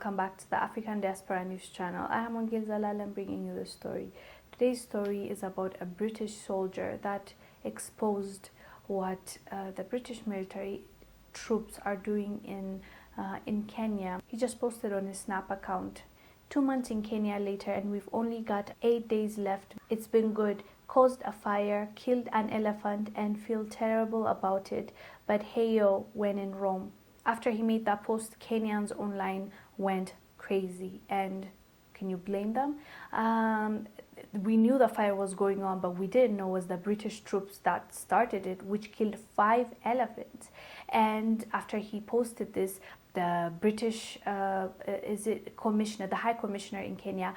welcome back to the African Diaspora News Channel. I am Wongel Zelalem bringing you the story. Today's story is about a British soldier that exposed what the British military troops are doing in Kenya. He just posted on his Snap account. 2 months in Kenya later and we've only got 8 days left. It's been good. Caused a fire, killed an elephant and feel terrible about it. But hey yo, when in Rome. After he made that post, Kenyans online went crazy. And can you blame them? We knew the fire was going on, but we didn't know it was the British troops that started it, which killed 5 elephants. And after he posted this, the British commissioner, the High Commissioner in Kenya,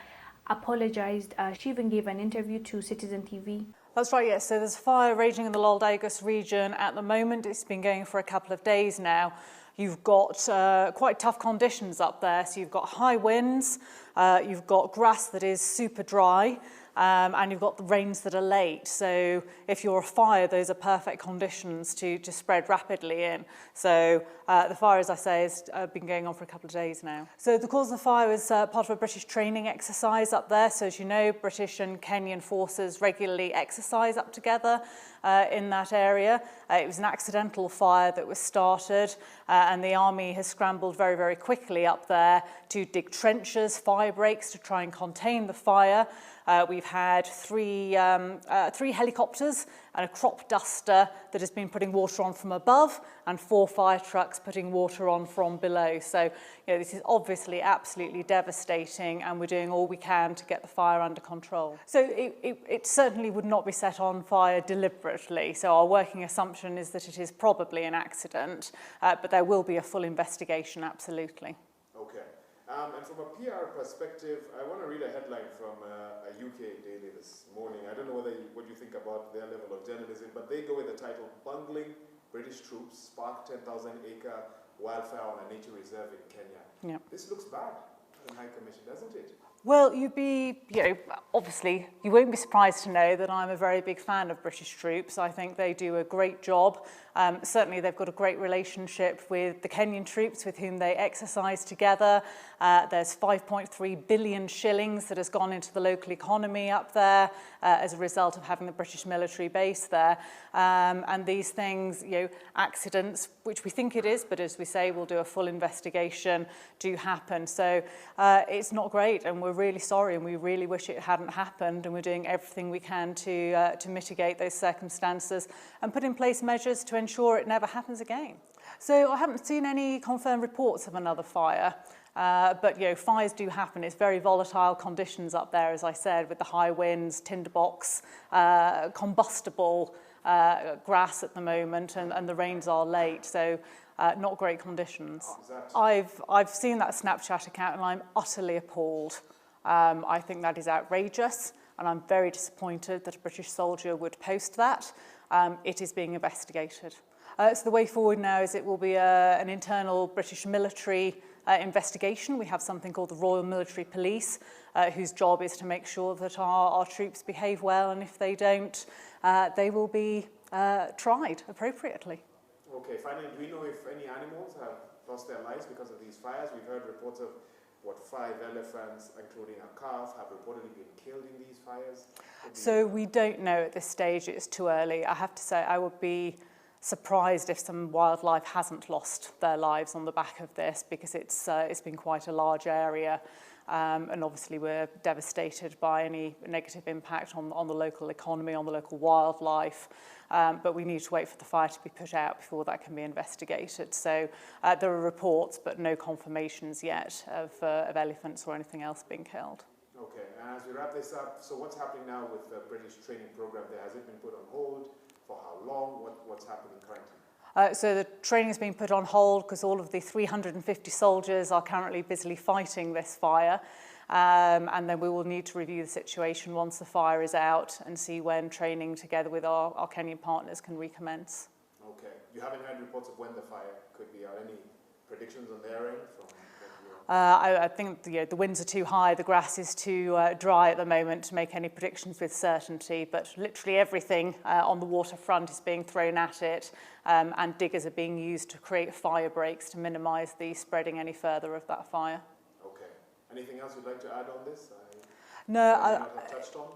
apologized. She even gave an interview to Citizen TV. That's right, yes. So there's a fire raging in the Blvd region at the moment. It's been going for a couple of days now. You've got quite tough conditions up there. So you've got high winds, you've got grass that is super dry, and you've got the rains that are late. So if you're a fire, those are perfect conditions to spread rapidly in. So the fire, as I say, has been going on for a couple of days now. So the cause of the fire was part of a British training exercise up there. So as you know, British and Kenyan forces regularly exercise up together in that area. It was an accidental fire that was started, and the army has scrambled very, very quickly up there to dig trenches, fire breaks to try and contain the fire. We've had three helicopters and a crop duster that has been putting water on from above, and 4 fire trucks putting water on from below. So, you know, this is obviously absolutely devastating, and we're doing all we can to get the fire under control. So it certainly would not be set on fire deliberately. So our working assumption is that it is probably an accident, but there will be a full investigation, absolutely. Okay. And from a PR perspective, I want to read a headline from a UK daily this morning. I don't know what you think about their level of journalism, but they go with the title, "Bungling British Troops Spark 10,000-acre Wildfire on a Nature Reserve in Kenya." Yep. This looks bad, the High Commission, doesn't it? Well, obviously, you won't be surprised to know that I'm a very big fan of British troops. I think they do a great job. Certainly, they've got a great relationship with the Kenyan troops with whom they exercise together. There's 5.3 billion shillings that has gone into the local economy up there as a result of having the British military base there. And these things, accidents, which we think it is, but as we say, we'll do a full investigation, do happen. So it's not great, and we're really sorry, and we really wish it hadn't happened, and we're doing everything we can to mitigate those circumstances and put in place measures to ensure it never happens again. So I haven't seen any confirmed reports of another fire. But fires do happen. It's very volatile conditions up there, as I said, with the high winds, tinderbox, combustible grass at the moment, and the rains are late, so not great conditions. I've seen that Snapchat account and I'm utterly appalled. I think that is outrageous, and I'm very disappointed that a British soldier would post that. It is being investigated. So the way forward now is it will be an internal British military investigation. We have something called the Royal Military Police, whose job is to make sure that our troops behave well, and if they don't, they will be tried appropriately. Okay, finally, do we know if any animals have lost their lives because of these fires? We've heard reports of 5 elephants, including a calf, have reportedly been killed in these fires. So we don't know at this stage. It's too early. I have to say, I would be surprised if some wildlife hasn't lost their lives on the back of this, because it's been quite a large area, and obviously we're devastated by any negative impact on the local economy, on the local wildlife, but we need to wait for the fire to be put out before that can be investigated. So there are reports, but no confirmations yet of elephants or anything else being killed. Okay, and as we wrap this up, so what's happening now with the British training program there? Has it been put on hold? For how long? What's happening currently? So the training has been put on hold because all of the 350 soldiers are currently busily fighting this fire. And then we will need to review the situation once the fire is out and see when training together with our Kenyan partners can recommence. Okay. You haven't heard reports of when the fire could be out. Any predictions on their end? I think the winds are too high, the grass is too dry at the moment to make any predictions with certainty, but literally everything on the waterfront is being thrown at it, and diggers are being used to create fire breaks to minimise the spreading any further of that fire. Anything else you'd like to add on this? No, I have touched on.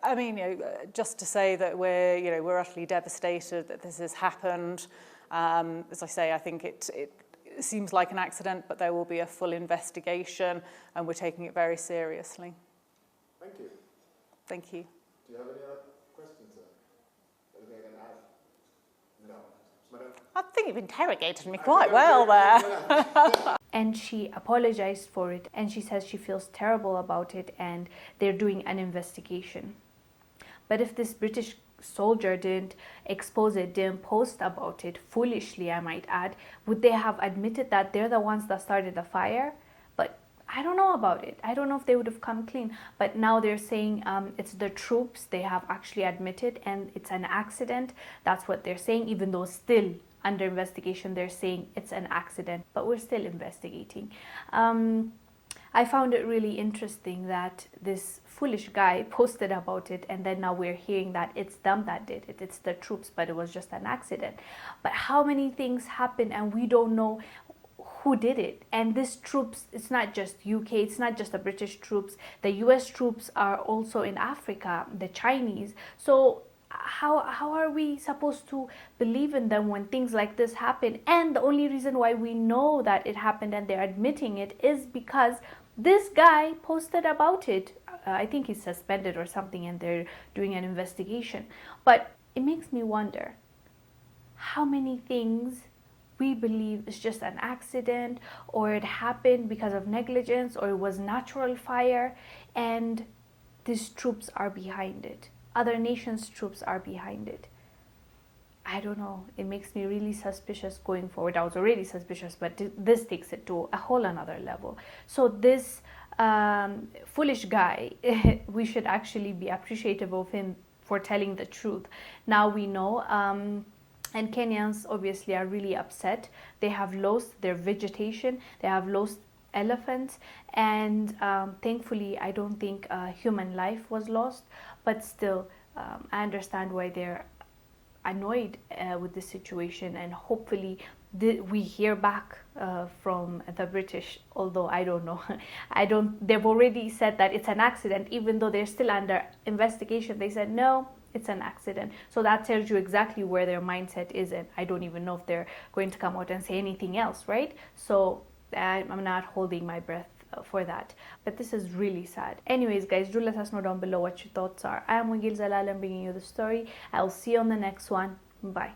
I mean, just to say that we're utterly devastated that this has happened. As I say, I think it seems like an accident, but there will be a full investigation, and we're taking it very seriously. Thank you. Thank you. Do you have any other questions, sir? Anything I can add? No. Madam? I think you've interrogated me quite well there. And she apologized for it, and she says she feels terrible about it, and they're doing an investigation. But if this British soldier didn't expose it, didn't post about it, foolishly I might add, would they have admitted that they're the ones that started the fire? But I don't know about it. I don't know if they would have come clean. But now they're saying it's the troops. They have actually admitted, and it's an accident. That's what they're saying, even though still under investigation they're saying it's an accident, but we're still investigating. I found it really interesting that this foolish guy posted about it, and then now we're hearing that it's them that did it, it's the troops, but it was just an accident. But how many things happen and we don't know who did it? And this troops, it's not just UK, it's not just the British troops, the US troops are also in Africa, the Chinese. So how are we supposed to believe in them when things like this happen? And the only reason why we know that it happened and they're admitting it is because this guy posted about it. I think he's suspended or something, and they're doing an investigation. But it makes me wonder how many things we believe is just an accident, or it happened because of negligence, or it was natural fire, and these troops are behind it. Other nations' troops are behind it. I don't know. It makes me really suspicious going forward. I was already suspicious, but this takes it to a whole another level. So this foolish guy, we should actually be appreciative of him for telling the truth. Now we know, and Kenyans obviously are really upset. They have lost their vegetation. They have lost elephants, and thankfully I don't think human life was lost, but still I understand why they're annoyed with the situation, and hopefully we hear back from the British, although I don't know. They've already said that it's an accident, even though they're still under investigation. They said no, it's an accident. So that tells you exactly where their mindset is, and I don't even know if they're going to come out and say anything else, right? So I'm not holding my breath for that. But this is really sad. Anyways, guys, do let us know down below what your thoughts are. I am Wongel Zelalem bringing you the story. I'll see you on the next one. Bye.